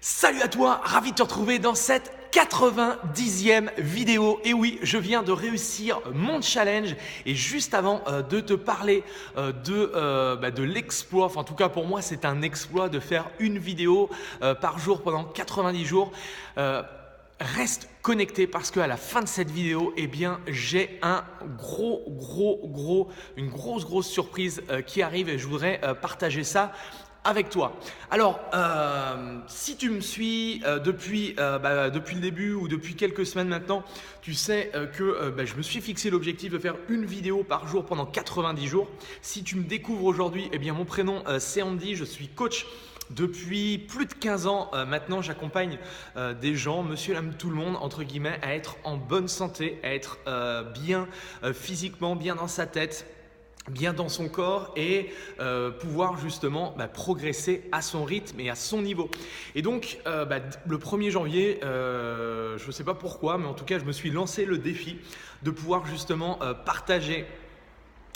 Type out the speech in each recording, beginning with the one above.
Salut à toi, ravi de te retrouver dans cette 90e vidéo. Et oui, je viens de réussir mon challenge et juste avant de te parler de l'exploit, enfin en tout cas pour moi c'est un exploit de faire une vidéo par jour pendant 90 jours. Reste connecté parce qu'à la fin de cette vidéo, eh bien, j'ai une grosse surprise qui arrive et je voudrais partager ça avec toi. Alors, si tu me suis depuis le début ou depuis quelques semaines maintenant, tu sais que je me suis fixé l'objectif de faire une vidéo par jour pendant 90 jours. Si tu me découvres aujourd'hui, eh bien mon prénom c'est Andy, je suis coach. Depuis plus de 15 ans maintenant, j'accompagne des gens, monsieur, madame, tout le monde, entre guillemets, à être en bonne santé, à être bien physiquement, bien dans sa tête, bien dans son corps et pouvoir justement progresser à son rythme et à son niveau. Et donc le 1er janvier, je ne sais pas pourquoi, mais en tout cas je me suis lancé le défi de pouvoir justement partager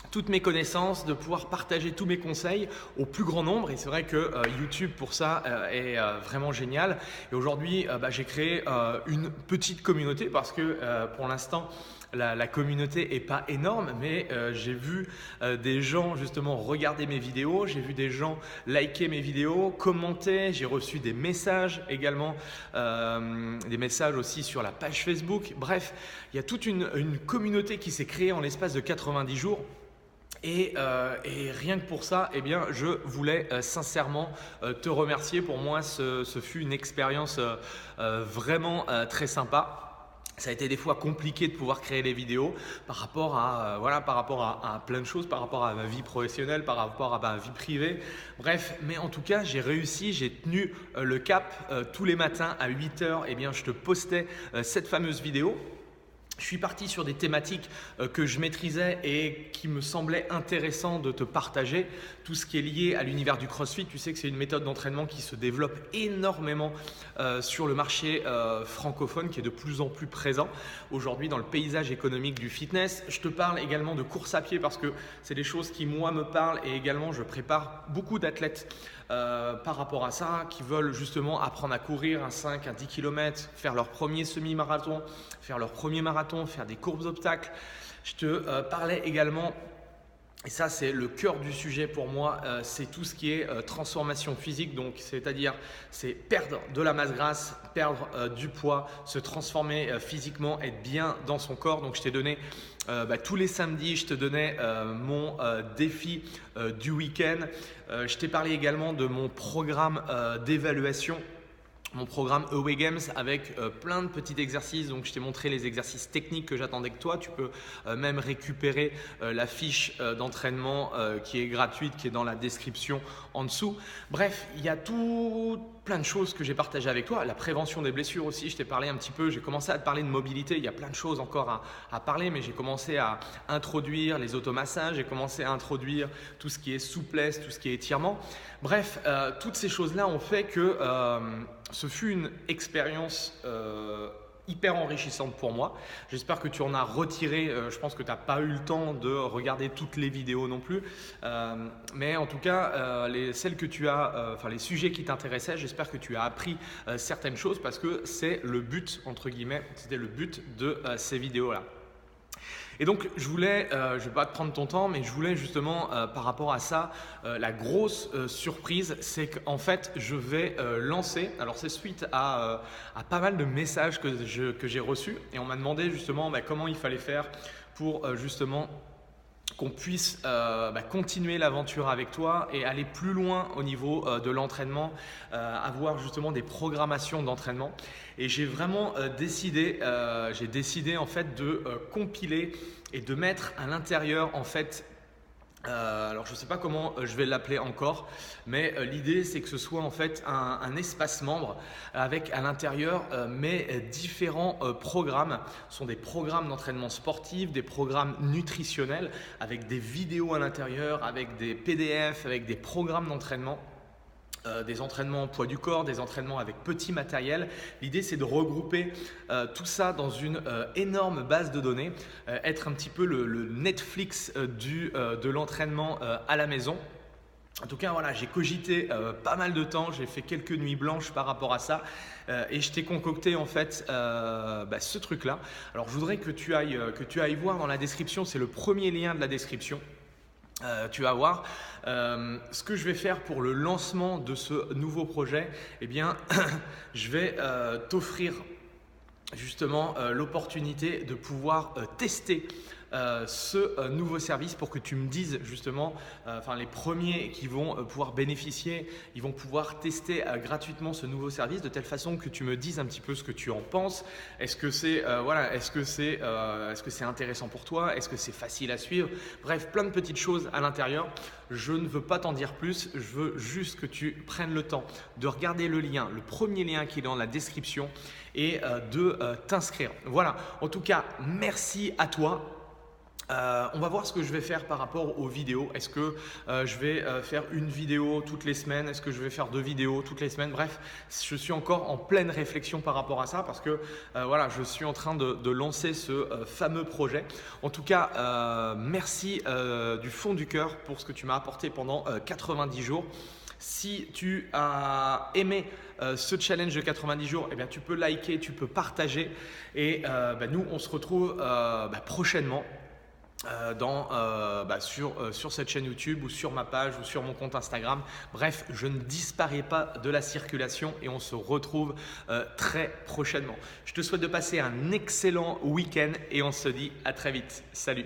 toutes mes connaissances, de pouvoir partager tous mes conseils au plus grand nombre. Et c'est vrai que YouTube pour ça est vraiment génial. Et aujourd'hui, j'ai créé une petite communauté parce que pour l'instant, la communauté n'est pas énorme, mais j'ai vu des gens justement regarder mes vidéos, j'ai vu des gens liker mes vidéos, commenter, j'ai reçu des messages également, des messages aussi sur la page Facebook. Bref, il y a toute une communauté qui s'est créée en l'espace de 90 jours. Et rien que pour ça, eh bien, je voulais sincèrement te remercier. Pour moi, ce fut une expérience vraiment très sympa. Ça a été des fois compliqué de pouvoir créer les vidéos par rapport à plein de choses, par rapport à ma vie professionnelle, par rapport à ma vie privée. Bref, mais en tout cas, j'ai réussi, j'ai tenu le cap. Tous les matins à 8 h, eh bien, je te postais cette fameuse vidéo. Je suis parti sur des thématiques que je maîtrisais et qui me semblaient intéressantes de te partager. Tout ce qui est lié à l'univers du CrossFit, tu sais que c'est une méthode d'entraînement qui se développe énormément sur le marché francophone, qui est de plus en plus présent aujourd'hui dans le paysage économique du fitness. Je te parle également de course à pied parce que c'est des choses qui moi me parlent et également je prépare beaucoup d'athlètes par rapport à ça, qui veulent justement apprendre à courir un 5, un 10 km, faire leur premier semi-marathon, faire leur premier marathon, faire des courbes obstacles. Je te parlais également, et ça c'est le cœur du sujet pour moi, c'est tout ce qui est transformation physique, donc c'est-à-dire c'est perdre de la masse grasse, perdre du poids, se transformer physiquement, être bien dans son corps. Donc je t'ai donné tous les samedis, je te donnais mon défi du week-end. Je t'ai parlé également de mon programme d'évaluation, mon programme Away Games avec plein de petits exercices. Donc je t'ai montré les exercices techniques que j'attendais que toi. Tu peux même récupérer la fiche d'entraînement qui est gratuite, qui est dans la description en dessous. Bref, il y a plein de choses que j'ai partagées avec toi. La prévention des blessures aussi, je t'ai parlé un petit peu, j'ai commencé à te parler de mobilité. Il y a plein de choses encore à parler, mais j'ai commencé à introduire les automassages, j'ai commencé à introduire tout ce qui est souplesse, tout ce qui est étirement. Bref, toutes ces choses-là ont fait que ce fut une expérience hyper enrichissante pour moi. J'espère que tu en as retiré, je pense que tu n'as pas eu le temps de regarder toutes les vidéos non plus, mais en tout cas, celles que tu as, les sujets qui t'intéressaient, j'espère que tu as appris certaines choses parce que c'est le but, entre guillemets, c'était le but de ces vidéos-là. Et donc, je ne vais pas te prendre ton temps, mais je voulais justement, par rapport à ça, la grosse surprise, c'est qu'en fait, je vais lancer, alors c'est suite à pas mal de messages que j'ai reçus, et on m'a demandé justement comment il fallait faire pour justement qu'on puisse continuer l'aventure avec toi et aller plus loin au niveau de l'entraînement, avoir justement des programmations d'entraînement. Et j'ai vraiment décidé en fait de compiler et de mettre à l'intérieur en fait alors je ne sais pas comment je vais l'appeler encore, mais l'idée c'est que ce soit en fait un espace membre avec à l'intérieur mes différents programmes. Ce sont des programmes d'entraînement sportif, des programmes nutritionnels avec des vidéos à l'intérieur, avec des PDF, avec des programmes d'entraînement. Des entraînements en poids du corps, des entraînements avec petit matériel. L'idée c'est de regrouper tout ça dans une énorme base de données, être un petit peu le Netflix de l'entraînement à la maison. En tout cas, voilà, j'ai cogité pas mal de temps, j'ai fait quelques nuits blanches par rapport à ça et je t'ai concocté en fait ce truc-là. Alors, je voudrais que tu ailles voir dans la description, c'est le premier lien de la description. Tu vas voir ce que je vais faire pour le lancement de ce nouveau projet. Eh bien, je vais t'offrir justement l'opportunité de pouvoir tester ce nouveau service pour que tu me dises justement, les premiers qui vont pouvoir bénéficier, ils vont pouvoir tester gratuitement ce nouveau service de telle façon que tu me dises un petit peu ce que tu en penses. Est-ce que c'est intéressant pour toi? Est-ce que c'est facile à suivre? Bref, plein de petites choses à l'intérieur. Je ne veux pas t'en dire plus, je veux juste que tu prennes le temps de regarder le lien, le premier lien qui est dans la description et de t'inscrire. Voilà, en tout cas, merci à toi. On va voir ce que je vais faire par rapport aux vidéos. Est-ce que je vais faire une vidéo toutes les semaines? Est-ce que je vais faire 2 vidéos toutes les semaines? Bref, je suis encore en pleine réflexion par rapport à ça parce que je suis en train de lancer ce fameux projet. En tout cas, merci du fond du cœur pour ce que tu m'as apporté pendant 90 jours. Si tu as aimé ce challenge de 90 jours, eh bien, tu peux liker, tu peux partager et nous on se retrouve prochainement sur cette chaîne YouTube ou sur ma page ou sur mon compte Instagram. Bref, je ne disparais pas de la circulation et on se retrouve très prochainement. Je te souhaite de passer un excellent week-end et on se dit à très vite. Salut!